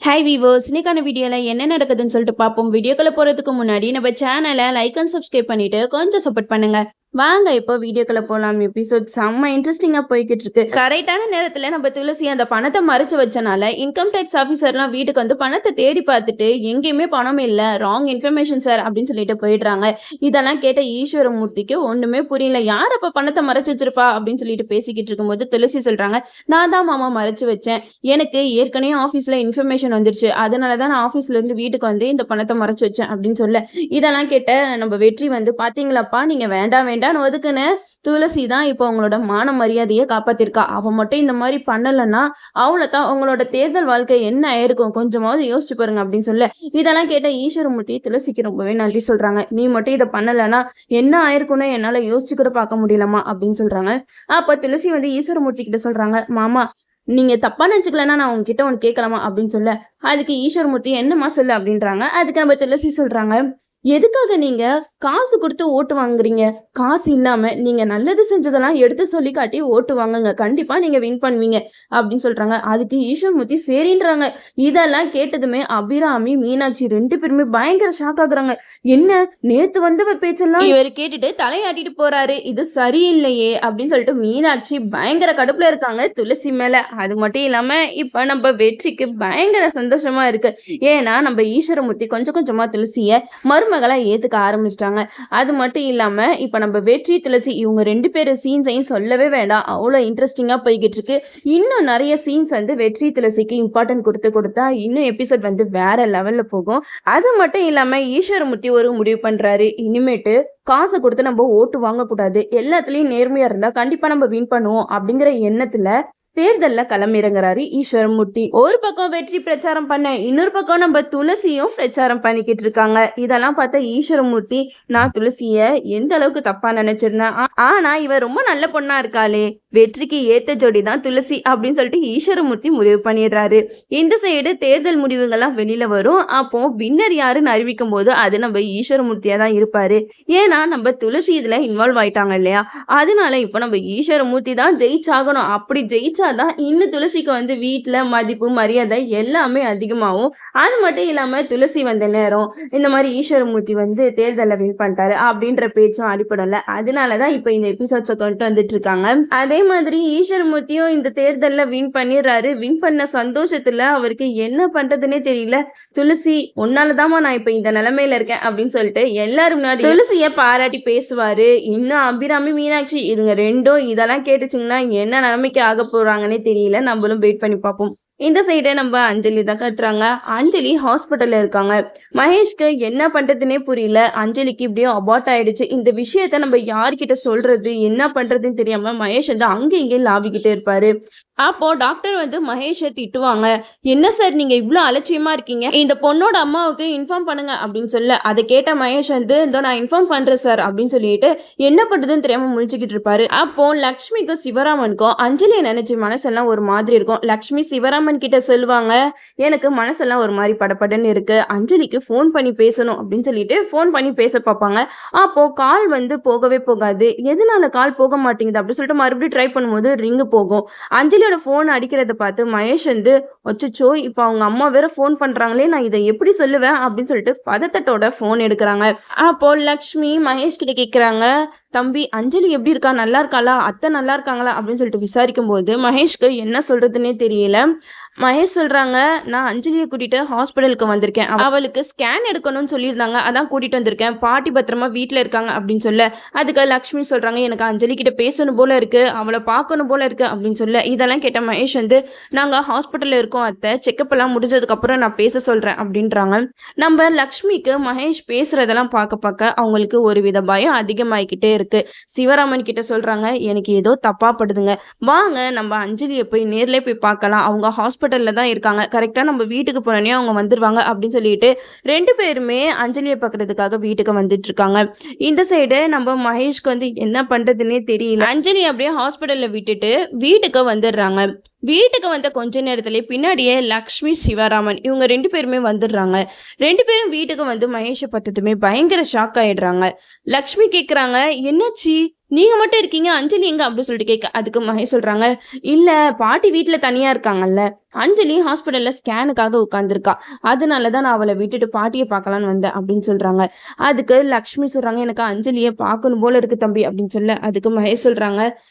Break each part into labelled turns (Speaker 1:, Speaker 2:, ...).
Speaker 1: Hi viewers, இன்னைக்கான வீடியோவில் என்ன நடக்குதுன்னு சொல்லிட்டு பார்ப்போம். வீடியோக்குள்ள போகிறதுக்கு முன்னாடி நம்ம சேனலை லைக் அண்ட் சப்ஸ்கிரைப் பண்ணிட்டு கொஞ்சம் சப்போர்ட் பண்ணுங்க. வாங்க இப்போ வீடியோக்குள்ள போகலாம். எபிசோட் செம்ம இன்ட்ரெஸ்டிங்காக போய்கிட்டு இருக்கு. கரெக்டான நேரத்தில் நம்ம துளசி அந்த பணத்தை மறைச்சு வச்சனால இன்கம் டேக்ஸ் ஆஃபீஸர்லாம் வீட்டுக்கு வந்து பணத்தை தேடி பார்த்துட்டு எங்கேயுமே பணம் இல்லை, ராங் இன்ஃபர்மேஷன் சார் அப்படின்னு சொல்லிட்டு போயிடுறாங்க. இதெல்லாம் கேட்ட ஈஸ்வரமூர்த்திக்கு ஒன்றுமே புரியல. யார் அப்போ பணத்தை மறைச்சு வச்சிருப்பா அப்படின்னு சொல்லிட்டு பேசிக்கிட்டு இருக்கும்போது துளசி சொல்கிறாங்க, நான் தான் மாமா மறைச்சு வச்சேன். எனக்கு ஏற்கனவே ஆஃபீஸில் இன்ஃபர்மேஷன் வந்துருச்சு, அதனால தான் நான் ஆஃபீஸ்லேருந்து வீட்டுக்கு வந்து இந்த பணத்தை மறைச்சு வச்சேன் அப்படின்னு சொல்ல, இதெல்லாம் கேட்ட நம்ம வெற்றி வந்து பார்த்தீங்களாப்பா, நீங்கள் வேண்டாம் வேண்டாம் ஒதுக்குன்னு துளசி தான் இப்போ அவங்களோட மான மரியாதையை காப்பாத்திருக்கா. அவ மட்டும் இந்த மாதிரி பண்ணலன்னா அவ்வளோதான், அவங்களோட தேர்தல் வாழ்க்கை என்ன ஆயிருக்கும், கொஞ்சமாவது யோசிச்சு பாருங்க அப்படின்னு சொல்ல, இதெல்லாம் கேட்ட ஈஸ்வரமூர்த்தி துளசிக்கு ரொம்பவே நன்றி சொல்றாங்க. நீ மட்டும் இதை பண்ணலன்னா என்ன ஆயிருக்கும்னு என்னால யோசிச்சு கூட பார்க்க முடியலமா அப்படின்னு சொல்றாங்க. அப்ப துளசி வந்து ஈஸ்வரமூர்த்தி கிட்ட சொல்றாங்க, மாமா நீங்க தப்பா நினைச்சுக்கலன்னா நான் உங்ககிட்ட ஒன்று கேட்கலாமா அப்படின்னு சொல்ல, அதுக்கு ஈஸ்வரமூர்த்தி என்னமா சொல்லு அப்படின்றாங்க. அதுக்கு நம்ம துளசி சொல்றாங்க, எதுக்காக நீங்க காசு கொடுத்து ஓட்டு வாங்குறீங்க? காசு இல்லாம நீங்க நல்லது செஞ்சதெல்லாம் எடுத்து சொல்லி காட்டி ஓட்டு வாங்குங்க, கண்டிப்பா நீங்க வின் பண்ணுவீங்க அப்படின்னு சொல்றாங்க. அதுக்கு ஈஸ்வரமூர்த்தி சரின்றாங்க. இதெல்லாம் கேட்டதுமே அபிராமி மீனாட்சி ரெண்டு பேருமே பயங்கர ஷாக் ஆகுறாங்க. என்ன நேத்து வந்த பேச்செல்லாம் இவர் கேட்டுட்டு தலையாட்டிட்டு போறாரு, இது சரியில்லையே அப்படின்னு சொல்லிட்டு மீனாட்சி பயங்கர கடுப்புல இருக்காங்க துளசி மேல. அது மட்டும் இல்லாம இப்ப நம்ம வெற்றிக்கு பயங்கர சந்தோஷமா இருக்கு. ஏன்னா நம்ம ஈஸ்வரமூர்த்தி கொஞ்சம் கொஞ்சமா துளசிய மருமகளா ஏத்துக்க ஆரம்பிச்சிட்டாங்க. அது மட்டும் இல்லாம இப்ப நம்ம வெற்றி துளசி இவங்க ரெண்டு பேரும் சீன்ஸையும் சொல்லவே வேண்டாம், அவ்வளவு இன்ட்ரெஸ்டிங்கா போய்கிட்டு இருக்கு. இன்னும் நிறைய சீன்ஸ் வந்து வெற்றி துளசிக்கு இம்பார்ட்டன்ட் கொடுத்தா இன்னும் எபிசோட் வந்து வேற லெவல்ல போகும். அது மட்டும் இல்லாம ஈஸ்வரமூர்த்தி ஒரு முடிவு பண்றாரு, இனிமேட்டு காசை கொடுத்து நம்ம ஓட்டு வாங்கக்கூடாது, எல்லாத்துலயும் நேர்மையா இருந்தா கண்டிப்பா நம்ம வின் பண்ணுவோம் அப்படிங்கிற எண்ணத்துல தேர்தல்ல களமிறங்குறாரு ஈஸ்வரமூர்த்தி. ஒரு பக்கம் வெற்றி பிரச்சாரம் பண்ண, இன்னொரு பக்கம் நம்ம துளசியும் பிரச்சாரம் பண்ணிக்கிட்டு இருக்காங்க. இதெல்லாம் பார்த்தா ஈஸ்வரமூர்த்தி, நான் துளசிய எந்த அளவுக்கு தப்பா நினைச்சிருந்தேன், ஆனா இவ ரொம்ப நல்ல பொண்ணா இருக்காளே, வெற்றிக்கு ஏத்த ஜோடி தான் துளசி அப்படின்னு சொல்லிட்டு ஈஸ்வரமூர்த்தி முடிவு பண்ணிடுறாரு. இந்த சைடு தேர்தல் முடிவுகள்லாம் வெளியில வரும். அப்போ வின்னர் யாருன்னு அறிவிக்கும் போது அது நம்ம ஈஸ்வரமூர்த்தியா தான் இருப்பாரு. ஏன்னா நம்ம துளசி இதுல இன்வால்வ் ஆயிட்டாங்க இல்லையா, அதனால இப்போ நம்ம ஈஸ்வரமூர்த்தி தான் ஜெயிச்சாகணும். அப்படி ஜெயிச்சாதான் இன்னும் துளசிக்கு வந்து வீட்டுல மதிப்பு மரியாதை எல்லாமே அதிகமாகும். அது மட்டும் இல்லாம துளசி வந்த நேரம் இந்த மாதிரி ஈஸ்வரமூர்த்தி வந்து தேர்தலில் வின் பண்ணிட்டாரு அப்படின்ற பேச்சும் அடிப்படல. அதனாலதான் இப்ப இந்த எபிசோட்ஸை கொண்டு வந்துட்டு இருக்காங்க. அதே மாதிரி ஈஸ்வரமூர்த்தியும் இந்த தேர்தலில் வின் பண்ணிடுறாரு. வின் பண்ண சந்தோஷத்துல அவருக்கு என்ன பண்றதுன்னே தெரியல. துளசி உன்னாலதாமா நான் இப்ப இந்த நிலைமையில இருக்கேன் அப்படின்னு சொல்லிட்டு எல்லாரும் முன்னாடி துளசிய பாராட்டி பேசுவாரு. இன்னும் அபிராமி மீனாட்சி இதுங்க ரெண்டும் இதெல்லாம் கேட்டுச்சுங்கன்னா என்ன நிலைமைக்கு ஆக போறாங்கன்னே தெரியல. நம்மளும் வெயிட் பண்ணி பார்ப்போம். இந்த சைடே நம்ம அஞ்சலி தான் கட்டுறாங்க. அஞ்சலி ஹாஸ்பிட்டல்ல இருக்காங்க. மகேஷ்க்கு என்ன பண்றதுன்னே புரியல. அஞ்சலிக்கு இப்படியே அபார்ட் ஆயிடுச்சு. இந்த விஷயத்த நம்ம யார்கிட்ட சொல்றது என்ன பண்றதுன்னு தெரியாம மகேஷ் வந்து அங்கே இங்கே லாவிக்கிட்டே இருப்பாரு. அப்போ டாக்டர் வந்து மகேஷை திட்டுவாங்க, என்ன சார் நீங்க இவ்வளவு அலட்சியமா இருக்கீங்க, இந்த பொண்ணோட அம்மாவுக்கு இன்ஃபார்ம் பண்ணுங்க அப்படின்னு சொல்ல, அதை கேட்ட மகேஷ் வந்து இதோ நான் இன்ஃபார்ம் பண்றேன் சார் அப்படின்னு சொல்லிட்டு என்ன பண்றதுன்னு தெரியாம முழிச்சுக்கிட்டு இருப்பாரு. அப்போ லக்ஷ்மிக்கும் சிவராமனுக்கும் அஞ்சலியை நினைச்சு மனசெல்லாம் ஒரு மாதிரி இருக்கும். லக்ஷ்மி சிவராமன் கிட்ட சொல்லுவாங்க, எனக்கு மனசெல்லாம் ஒரு மாதிரி படப்படன்னு இருக்கு, அஞ்சலிக்கு ஃபோன் பண்ணி பேசணும் அப்படின்னு சொல்லிட்டு ஃபோன் பண்ணி பேச பார்ப்பாங்க. அப்போ கால் வந்து போகவே போகாது. எதனால கால் போக மாட்டேங்குது அப்படின்னு சொல்லிட்டு மறுபடியும் ட்ரை பண்ணும்போது ரிங்கு போகும். அஞ்சலியோட போன் அடிக்கிறத பார்த்து மகேஷ் வந்து அச்சோ இப்போ அவங்க அம்மா வேற போன் பண்றாங்களே, நான் இதை எப்படி சொல்லுவேன் அப்படின்னு சொல்லிட்டு பதட்டத்தோட போன் எடுக்கிறாங்க. அப்போ லக்ஷ்மி மகேஷ் கிட்ட கேட்குறாங்க, தம்பி அஞ்சலி எப்படி இருக்கா, நல்லா இருக்காளா, அத்தை நல்லா இருக்காங்களா அப்படின்னு சொல்லிட்டு விசாரிக்கும் போது மகேஷ்க்கு என்ன சொல்றதுன்னே தெரியல. மகேஷ் சொல்றாங்க, நான் அஞ்சலியை கூட்டிட்டு ஹாஸ்பிட்டலுக்கு வந்திருக்கேன், அவளுக்கு ஸ்கேன் எடுக்கணும்னு சொல்லியிருந்தாங்க, அதான் கூட்டிட்டு வந்திருக்கேன், பாட்டி பத்திரமா வீட்டுல இருக்காங்க அப்படின்னு சொல்ல, அதுக்கு லக்ஷ்மி சொல்றாங்க, எனக்கு அஞ்சலி கிட்ட பேசணும் போல இருக்கு, அவளை பார்க்கணும் போல இருக்கு அப்படின்னு சொல்ல, இதெல்லாம் கேட்ட மகேஷ் வந்து நாங்க ஹாஸ்பிட்டல்ல இருக்கோம் அத்தை, செக்கப் எல்லாம் முடிஞ்சதுக்கு அப்புறம் நான் பேச சொல்றேன் அப்படின்றாங்க. நம்ம லக்ஷ்மிக்கு மகேஷ் பேசுறதெல்லாம் பார்க்க அவங்களுக்கு ஒரு வித பயம் அதிகமாகிக்கிட்டே இருக்கு. சிவராமன் கிட்ட சொல்றாங்க, எனக்கு ஏதோ தப்பா படுதுங்க, வாங்க நம்ம அஞ்சலியை போய் நேர்ல போய் பார்க்கலாம், அவங்க ஹாஸ்பிட்டல்ல தான் இருக்காங்க, கரெக்டா நம்ம வீட்டுக்கு போனோடனே அவங்க வந்துருவாங்க அப்படின்னு சொல்லிட்டு ரெண்டு பேருமே அஞ்சலியை பார்க்கறதுக்காக வீட்டுக்கு வந்துட்டு இருக்காங்க. இந்த சைடு நம்ம மகேஷ்க்கு வந்து என்ன பண்றதுன்னே தெரியல. அஞ்சலி அப்படியே ஹாஸ்பிட்டல்ல விட்டுட்டு வீட்டுக்கு வந்துடுறாங்க. வீட்டுக்கு வந்த கொஞ்ச நேரத்திலே பின்னாடியே லக்ஷ்மி சிவராமன் இவங்க 2 பேருமே வந்துடுறாங்க. 2 பேரும் வீட்டுக்கு வந்து மகேஷை பார்த்ததுமே பயங்கர ஷாக் ஆயிடுறாங்க. லக்ஷ்மி கேட்குறாங்க, என்னாச்சு, நீங்க மட்டும் இருக்கீங்க, அஞ்சலி எங்க அப்படின்னு சொல்லிட்டு கேட்க, அதுக்கு மகேஷ் சொல்றாங்க, இல்ல பாட்டி வீட்டுல தனியா இருக்காங்கல்ல, அஞ்சலி ஹாஸ்பிட்டல்ல ஸ்கேனுக்காக உட்காந்துருக்கா, அதனாலதான் நான் அவளை விட்டுட்டு பாட்டியை பார்க்கலான்னு வந்தேன் அப்படின்னு சொல்றாங்க. அதுக்கு லக்ஷ்மி சொல்றாங்க, எனக்கு அஞ்சலியை பார்க்கணும் போல இருக்கு தம்பி அப்படின்னு சொல்ல, அதுக்கு மகேஷ் சொல்றாங்க,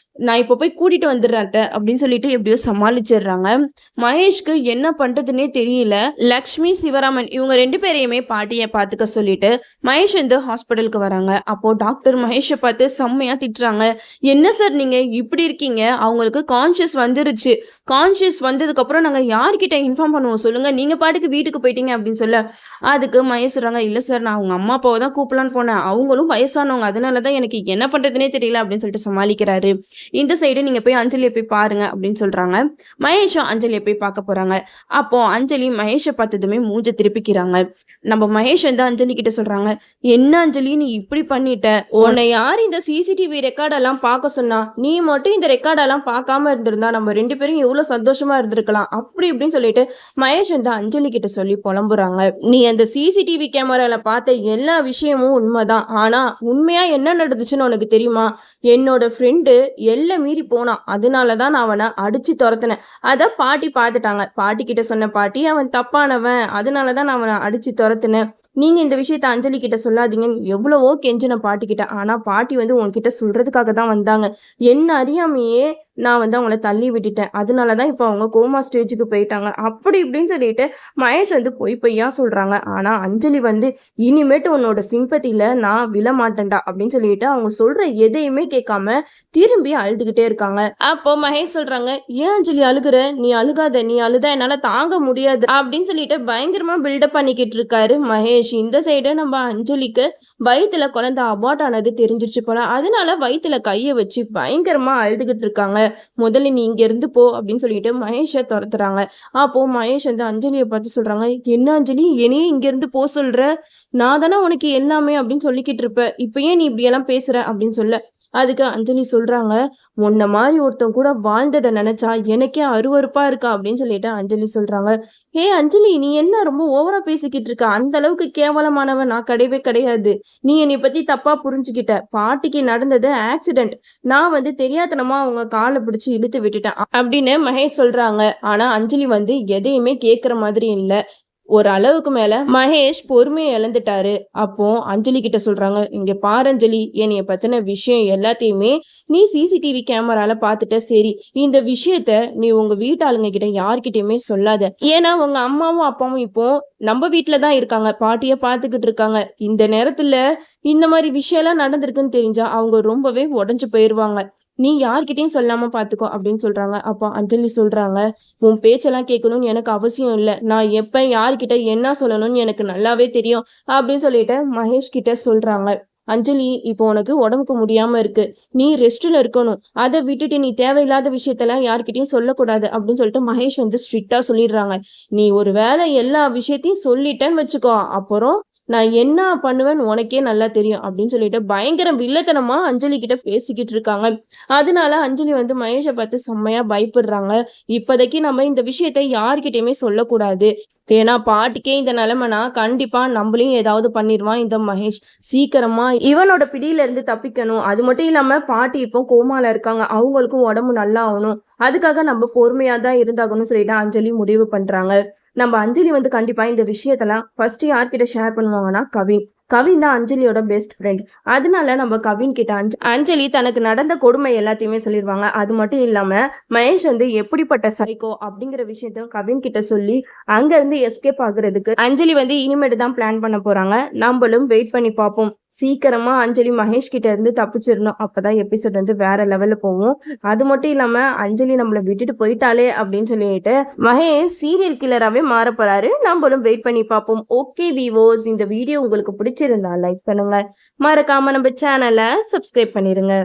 Speaker 1: நான் இப்போ போய் கூட்டிட்டு வந்துடுறேன் அத்தை அப்படின்னு சொல்லிட்டு எப்படியோ சமாளிச்சிடுறாங்க. மகேஷ்க்கு என்ன பண்றதுன்னே தெரியல. லக்ஷ்மி சிவராமன் இவங்க 2 பேரையுமே பாட்டியை பார்த்துக்க சொல்லிட்டு மகேஷ் வந்து ஹாஸ்பிட்டலுக்கு வராங்க. அப்போ டாக்டர் மகேஷை பார்த்து செம்மையா திட்டுறாங்க. என்ன சார் நீங்க இப்படி இருக்கீங்க, அவங்களுக்கு கான்ஷியஸ் வந்துருச்சு, கான்ஷியஸ் வந்ததுக்கு அப்புறம் நாங்க யார்கிட்ட இன்ஃபார்ம் பண்ணுவோம் சொல்லுங்க, நீங்க பாட்டுக்கு வீட்டுக்கு போயிட்டீங்க அப்படின்னு சொல்ல, அதுக்கு மகேஷ் சொல்றாங்க, இல்ல சார் நான் அவங்க அம்மா அப்பாவை தான் கூப்பிடலான்னு போனேன், அவங்களும் வயசானவங்க, அதனாலதான் எனக்கு என்ன பண்றதுனே தெரியல அப்படின்னு சொல்லிட்டு சமாளிக்கிறாரு. இந்த சைடு நீங்க போய் அஞ்சலியை போய் பாருங்க அப்படின்னு சொல்றாங்க. மகேஷும் அஞ்சலியை போய் பார்க்க போறாங்க. அப்போ அஞ்சலி மகேஷை பார்த்ததுமே மூஞ்ச திருப்பிக்கிறாங்க. நம்ம மகேஷ் வந்து அஞ்சலி கிட்ட சொல்றாங்க, என்ன அஞ்சலி நீ இப்படி பண்ணிட்ட, உன்னை யார் இந்த சிசிடிவி ரெக்கார்டெல்லாம் பார்க்க சொன்னா, நீ மட்டும் இந்த ரெக்கார்டெல்லாம் பார்க்காம இருந்திருந்தா நம்ம 2 பேரும் எவ்வளவு சந்தோஷமா இருந்திருக்கலாம் அப்படி இப்படின்னு சொல்லிட்டு மகேஷ் வந்து அஞ்சலி கிட்ட சொல்லி புலம்புறாங்க. நீ அந்த சிசிடிவி கேமரால பார்த்த எல்லா விஷயமும் உண்மைதான், ஆனா உண்மையா என்ன நடந்துச்சுன்னு உனக்கு தெரியுமா, என்னோட ஃப்ரெண்டு எல்லை மீறி போனான், அதனாலதான் நான் அவனை அடிச்சு துரத்தினேன், அத பாட்டி பார்த்துட்டாங்க, பாட்டி கிட்ட சொன்ன பாட்டி அவன் தப்பானவன், அதனாலதான் நான் அவனை அடிச்சு துரத்தினேன், நீங்க இந்த விஷயத்த அஞ்சலி கிட்ட சொல்லாதீங்கன்னு எவ்வளவோ கெஞ்சின பாட்டி கிட்ட, ஆனா பாட்டி வந்து உன்கிட்ட சொல்றதுக்காக தான் வந்தாங்க, என்ன அறியாமையே நான் வந்து அவங்கள தள்ளி விட்டுட்டேன், அதனாலதான் இப்போ அவங்க கோமா ஸ்டேஜுக்கு போயிட்டாங்க அப்படி இப்படின்னு சொல்லிட்டு மகேஷ் வந்து பொய்யா சொல்றாங்க. ஆனா அஞ்சலி வந்து இனிமேட்டு உன்னோட சிம்பத்தில நான் விழமாட்டேன்டா அப்படின்னு சொல்லிட்டு அவங்க சொல்ற எதையுமே கேட்காம திரும்பி அழுதுகிட்டே இருக்காங்க. அப்போ மகேஷ் சொல்றாங்க, ஏன் அஞ்சலி அழுகுற, நீ அழுகாத, நீ அழுதா என்னால தாங்க முடியாது அப்படின்னு சொல்லிட்டு பயங்கரமா பில்டப் பண்ணிக்கிட்டு இருக்காரு மகேஷ். இந்த சைடு நம்ம அஞ்சலிக்கு வயிற்றுல குழந்தை அபார்ட் ஆனது தெரிஞ்சிருச்சு போல, அதனால வயிற்றுல கையை வச்சு பயங்கரமா அழுதுகிட்டு இருக்காங்க. முதல்ல நீ இங்க இருந்து போ அப்படின்னு சொல்லிட்டு மகேஷை துரத்துறாங்க. அப்போ மகேஷ் வந்து அஞ்சலியை பார்த்து சொல்றாங்க, என்ன அஞ்சலி என்னையே இங்க இருந்து போ சொல்ற, நான் தானே உனக்கு எல்லாமே அப்படின்னு சொல்லிக்கிட்டு இருப்ப, இப்ப ஏன் நீ இப்படி எல்லாம் பேசுற அப்படின்னு சொல்ல, அதுக்கு அஞ்சலி சொல்றாங்க, உன்ன மாதிரி ஒருத்தன் கூட வாழ்ந்ததை நினைச்சா எனக்கே அருவருப்பா இருக்கா அப்படின்னு சொல்லிட்டு அஞ்சலி சொல்றாங்க. ஏ அஞ்சலி நீ என்ன ரொம்ப ஓவரா பேசிக்கிட்டு இருக்க, அந்த அளவுக்கு கேவலமானவன் நான் கிடையவே கிடையாது, நீ என்னை பத்தி தப்பா புரிஞ்சுக்கிட்ட, பாட்டிக்கு நடந்தது ஆக்சிடென்ட், நான் வந்து தெரியாதனமா அவங்க காலை பிடிச்சு இழுத்து விட்டுட்டேன் அப்படின்னு மகேஷ் சொல்றாங்க. ஆனா அஞ்சலி வந்து எதையுமே கேட்கற மாதிரி இல்ல. ஒரு அளவுக்கு மேல மகேஷ் பொறுமையை இழந்துட்டாரு. அப்போ அஞ்சலி கிட்ட சொல்றாங்க, இங்க பாரு அஞ்சலி, என்னைய பத்தின விஷயம் எல்லாத்தையுமே நீ சிசிடிவி கேமரால பாத்துட்ட, சரி இந்த விஷயத்த நீ உங்க வீட்டாளுங்க கிட்ட யார்கிட்டயுமே சொல்லாத, ஏன்னா உங்க அம்மாவும் அப்பாவும் இப்போ நம்ம வீட்டுலதான் இருக்காங்க, பாட்டிய பாத்துக்கிட்டு இருக்காங்க, இந்த நேரத்துல இந்த மாதிரி விஷயம் எல்லாம் நடந்திருக்குன்னு தெரிஞ்சா அவங்க ரொம்பவே உடஞ்சு போயிருவாங்க, நீ யார்கிட்டயும் சொல்லாம பாத்துக்கோ அப்படின்னு சொல்றாங்க. அப்போ அஞ்சலி சொல்றாங்க, உன் பேச்செல்லாம் கேட்கணும்னு எனக்கு அவசியம் இல்லை, நான் எப்ப யார்கிட்ட என்ன சொல்லணும்னு எனக்கு நல்லாவே தெரியும் அப்படின்னு சொல்லிட்டு மகேஷ் கிட்ட சொல்றாங்க. அஞ்சலி இப்போ உனக்கு உடம்புக்கு முடியாம இருக்கு, நீ ரெஸ்ட்ல இருக்கணும், அதை விட்டுட்டு நீ தேவையில்லாத விஷயத்தெல்லாம் யார்கிட்டயும் சொல்லக்கூடாது அப்படின்னு சொல்லிட்டு மகேஷ் வந்து ஸ்ட்ரிக்டா சொல்லிடுறாங்க. நீ ஒரு வேளை எல்லா விஷயத்தையும் சொல்லிட்டேன்னு வச்சுக்கோ, அப்புறம் நான் என்ன பண்ணுவேன்னு உனக்கே நல்லா தெரியும் அப்படின்னு சொல்லிட்டு பயங்கர வில்லத்தனமா அஞ்சலி கிட்ட பேசிக்கிட்டு இருக்காங்க. அதனால அஞ்சலி வந்து மகேஷை பார்த்து செம்மையா பயப்படுறாங்க. இப்போதைக்கு நம்ம இந்த விஷயத்த யார்கிட்டயுமே சொல்லக்கூடாது, ஏன்னா பாட்டிக்கே இந்த நிலைமைனா கண்டிப்பா நம்மளையும் ஏதாவது பண்ணிடுவான் இந்த மகேஷ், சீக்கிரமா இவனோட பிடியில இருந்து தப்பிக்கணும், அது மட்டும் இல்லாம பாட்டி இப்போ கோமால இருக்காங்க, அவங்களுக்கும் உடம்பு நல்லா ஆகணும், அதுக்காக நம்ம பொறுமையா தான் இருந்தாகணும்னு சொல்லிட்டு அஞ்சலி முடிவு பண்றாங்க. நம்ம அஞ்சலி வந்து கண்டிப்பா இந்த விஷயத்தெல்லாம் ஃபர்ஸ்ட் யார்கிட்ட ஷேர் பண்ணுவாங்கன்னா கவின் தான் அஞ்சலியோட பெஸ்ட் ஃப்ரெண்ட், அதனால நம்ம கவின் கிட்ட அஞ்சலி தனக்கு நடந்த கொடுமை எல்லாத்தையுமே சொல்லிடுவாங்க. அது மட்டும் இல்லாம மகேஷ் வந்து எப்படிப்பட்ட சைக்கோ அப்படிங்கிற விஷயத்த கவின் கிட்ட சொல்லி அங்க இருந்து எஸ்கேப் ஆகுறதுக்கு அஞ்சலி வந்து இனிமேட்டு தான் பிளான் பண்ண போறாங்க. நம்மளும் வெயிட் பண்ணி பார்ப்போம். சீக்கிரமா அஞ்சலி மகேஷ் கிட்ட இருந்து தப்பிச்சிடணும், அப்பதான் எபிசோட் வந்து வேற லெவல்ல போகும். அது மட்டும் இல்லாம அஞ்சலி நம்மளை விட்டுட்டு போயிட்டாலே அப்படின்னு சொல்லிட்டு மகேஷ் சீரியல் கில்லராகவே மாற போறாரு. நம்மளும் வெயிட் பண்ணி பார்ப்போம். ஓகே வீவோஸ், இந்த வீடியோ உங்களுக்கு பிடிச்சிருந்தா லைக் பண்ணுங்க, மறக்காம நம்ம சேனலை சப்ஸ்கிரைப் பண்ணிருங்க.